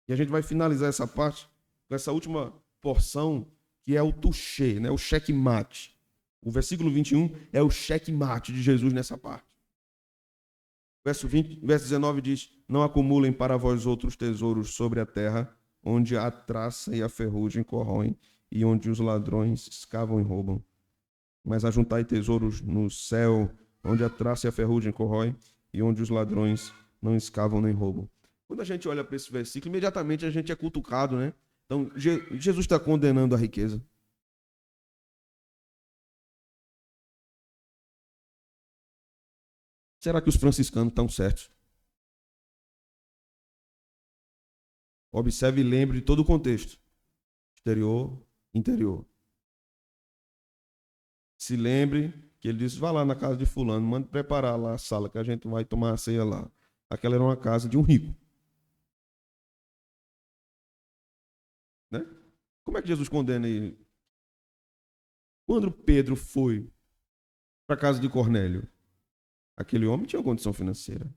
E a gente vai finalizar essa parte com essa última porção, que é o touché, né? O checkmate. O versículo 21 é o checkmate de Jesus nessa parte. Verso 19 diz, não acumulem para vós outros tesouros sobre a terra, onde a traça e a ferrugem corroem, e onde os ladrões escavam e roubam. Mas ajuntai tesouros no céu, onde a traça e a ferrugem corroem, e onde os ladrões não escavam nem roubam. Quando a gente olha para esse versículo, imediatamente a gente é cutucado, né? Então, Jesus está condenando a riqueza. Será que os franciscanos estão certos? Observe e lembre de todo o contexto. Exterior, interior. Se lembre que ele disse, vá lá na casa de fulano, manda preparar lá a sala que a gente vai tomar a ceia lá. Aquela era uma casa de um rico. Né? Como é que Jesus condena ele? Quando Pedro foi para a casa de Cornélio, aquele homem tinha condição financeira.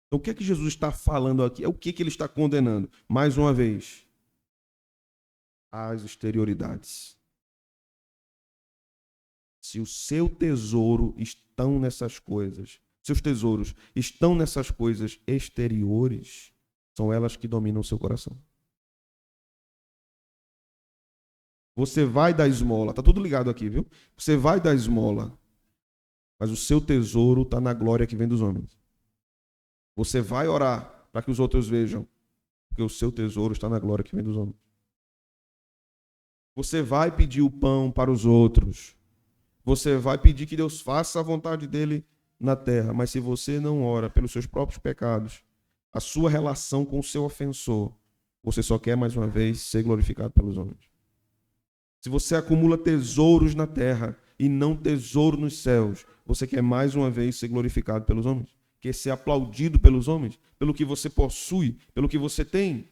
Então, o que é que Jesus está falando aqui? É o que ele está condenando? Mais uma vez, as exterioridades. Se o seu tesouro estão nessas coisas, seus tesouros estão nessas coisas exteriores, são elas que dominam o seu coração. Você vai dar esmola, tá tudo ligado aqui, viu? Você vai dar esmola, mas o seu tesouro está na glória que vem dos homens. Você vai orar para que os outros vejam, porque o seu tesouro está na glória que vem dos homens. Você vai pedir o pão para os outros. Você vai pedir que Deus faça a vontade dele na terra. Mas se você não ora pelos seus próprios pecados, a sua relação com o seu ofensor, você só quer mais uma vez ser glorificado pelos homens. Se você acumula tesouros na terra e não tesouro nos céus, você quer mais uma vez ser glorificado pelos homens. Quer ser aplaudido pelos homens, pelo que você possui, pelo que você tem.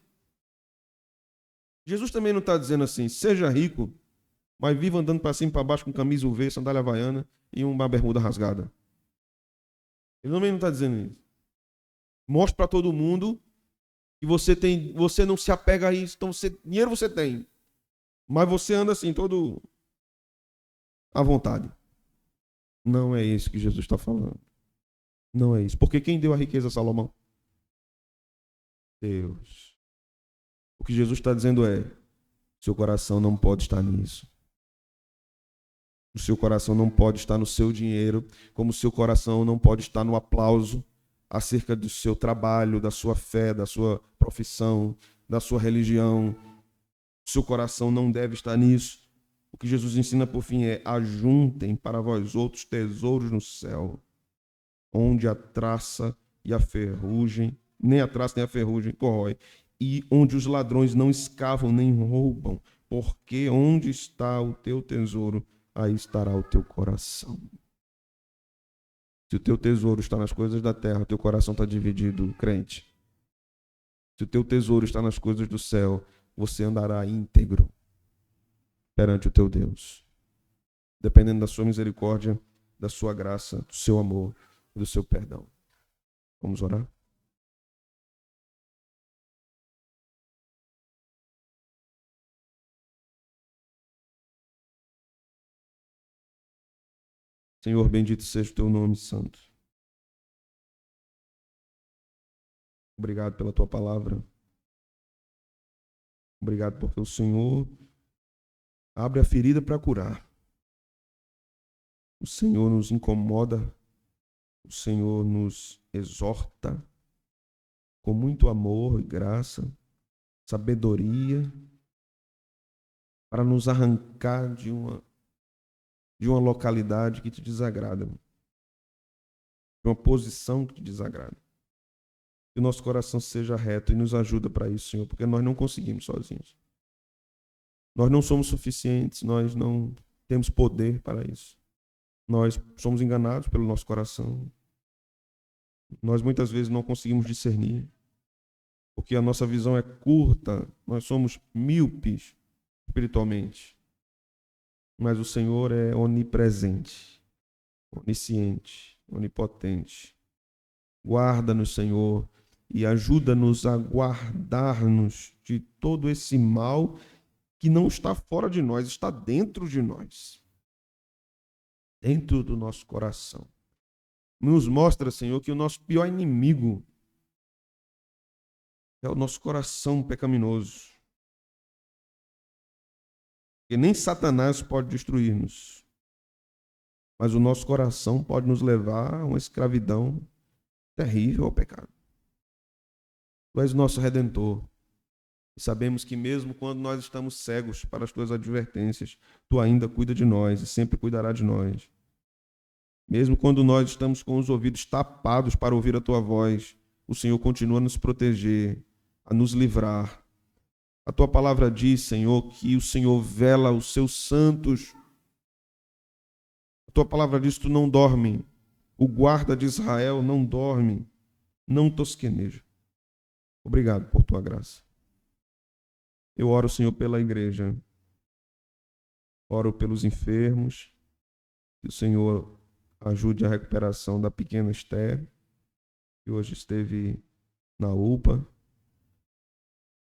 Jesus também não está dizendo assim, seja rico, mas viva andando para cima e para baixo com camisa UV, sandália havaiana e uma bermuda rasgada. Ele também não está dizendo isso. Mostre para todo mundo que você não se apega a isso. Então, dinheiro você tem, mas você anda assim, todo à vontade. Não é isso que Jesus está falando. Não é isso. Porque quem deu a riqueza a Salomão? Deus. O que Jesus está dizendo é, seu coração não pode estar nisso. O seu coração não pode estar no seu dinheiro, como o seu coração não pode estar no aplauso acerca do seu trabalho, da sua fé, da sua profissão, da sua religião. O seu coração não deve estar nisso. O que Jesus ensina por fim é, ajuntem para vós outros tesouros no céu, onde a traça e a ferrugem, nem a traça nem a ferrugem corrói, e onde os ladrões não escavam nem roubam, porque onde está o teu tesouro, aí estará o teu coração. Se o teu tesouro está nas coisas da terra, o teu coração está dividido, crente. Se o teu tesouro está nas coisas do céu, você andará íntegro perante o teu Deus, dependendo da sua misericórdia, da sua graça, do seu amor, do seu perdão. Vamos orar? Senhor, bendito seja o teu nome santo. Obrigado pela tua palavra. Obrigado porque o Senhor abre a ferida para curar. O Senhor nos incomoda. O Senhor nos exorta com muito amor e graça, sabedoria. para nos arrancar de uma localidade que te desagrada, de uma posição que te desagrada. Que o nosso coração seja reto e nos ajuda para isso, Senhor, porque nós não conseguimos sozinhos. Nós não somos suficientes, nós não temos poder para isso. Nós somos enganados pelo nosso coração. Nós muitas vezes não conseguimos discernir, porque a nossa visão é curta, nós somos míopes espiritualmente. Mas o Senhor é onipresente, onisciente, onipotente. Guarda-nos, Senhor, e ajuda-nos a guardar-nos de todo esse mal que não está fora de nós, está dentro de nós, dentro do nosso coração. Nos mostra, Senhor, que o nosso pior inimigo é o nosso coração pecaminoso. Porque nem Satanás pode destruir-nos, mas o nosso coração pode nos levar a uma escravidão terrível ao pecado. Tu és nosso Redentor. E sabemos que mesmo quando nós estamos cegos para as tuas advertências, tu ainda cuida de nós e sempre cuidará de nós. Mesmo quando nós estamos com os ouvidos tapados para ouvir a tua voz, o Senhor continua a nos proteger, a nos livrar. A tua palavra diz, Senhor, que o Senhor vela os seus santos. A tua palavra diz que tu não dorme. O guarda de Israel não dorme, não tosqueneja. Obrigado por tua graça. Eu oro, Senhor, pela igreja. Oro pelos enfermos. Que o Senhor ajude a recuperação da pequena Esther, que hoje esteve na UPA.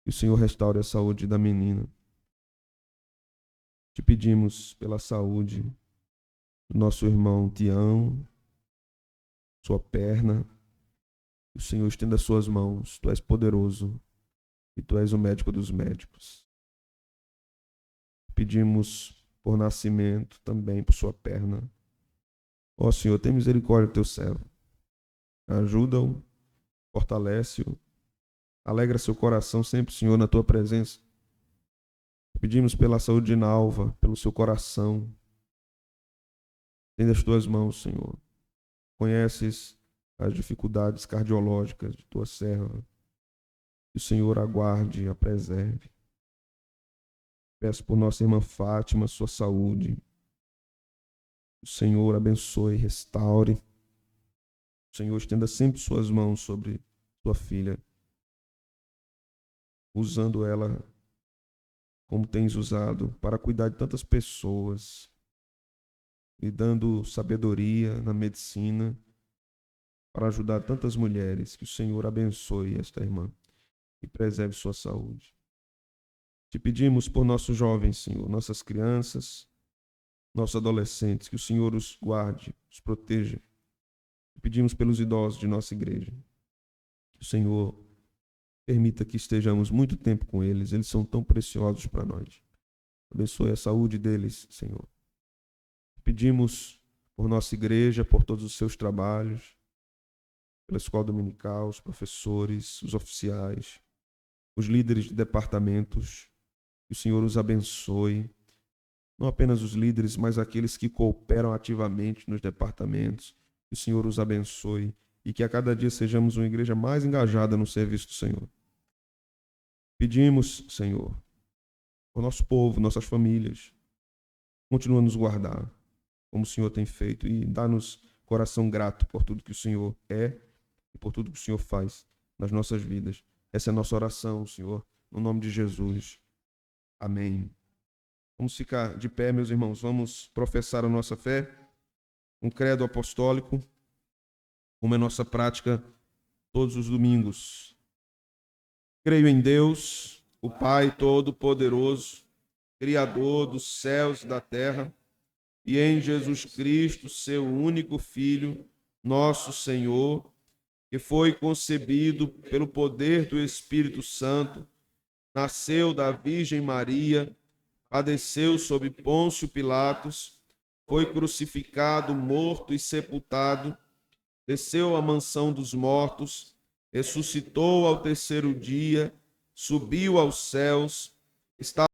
Que o Senhor restaure a saúde da menina. Te pedimos pela saúde do nosso irmão Tião, sua perna. Que o Senhor estenda as suas mãos. Tu és poderoso e tu és o médico dos médicos. Pedimos por nascimento também por sua perna. Ó Senhor, tem misericórdia do teu servo. Ajuda-o, fortalece-o, alegra seu coração sempre, Senhor, na tua presença. Pedimos pela saúde de Nalva, pelo seu coração. Estende as tuas mãos, Senhor. Conheces as dificuldades cardiológicas de tua serva. Que o Senhor aguarde e a preserve. Peço por nossa irmã Fátima, sua saúde. O Senhor abençoe e restaure. O Senhor estenda sempre suas mãos sobre sua filha, usando ela como tens usado para cuidar de tantas pessoas, lhe dando sabedoria na medicina para ajudar tantas mulheres. Que o Senhor abençoe esta irmã e preserve sua saúde. Te pedimos por nossos jovens, Senhor, nossas crianças, nossos adolescentes, que o Senhor os guarde, os proteja. Te pedimos pelos idosos de nossa igreja, que o Senhor permita que estejamos muito tempo com eles, eles são tão preciosos para nós. Abençoe a saúde deles, Senhor. Te pedimos por nossa igreja, por todos os seus trabalhos, pela escola dominical, os professores, os oficiais, os líderes de departamentos. Que o Senhor os abençoe. Não apenas os líderes, mas aqueles que cooperam ativamente nos departamentos. Que o Senhor os abençoe e que a cada dia sejamos uma igreja mais engajada no serviço do Senhor. Pedimos, Senhor, por nosso povo, nossas famílias. Continua a nos guardar, como o Senhor tem feito, e dá-nos coração grato por tudo que o Senhor é e por tudo que o Senhor faz nas nossas vidas. Essa é a nossa oração, Senhor, no nome de Jesus. Amém. Vamos ficar de pé, meus irmãos. Vamos professar a nossa fé, um credo apostólico, como é nossa prática todos os domingos. Creio em Deus, o Pai Todo-Poderoso, Criador dos céus e da terra, e em Jesus Cristo, seu único Filho, nosso Senhor, que foi concebido pelo poder do Espírito Santo, nasceu da Virgem Maria, padeceu sob Pôncio Pilatos, foi crucificado, morto e sepultado, desceu à mansão dos mortos, ressuscitou ao terceiro dia, subiu aos céus, está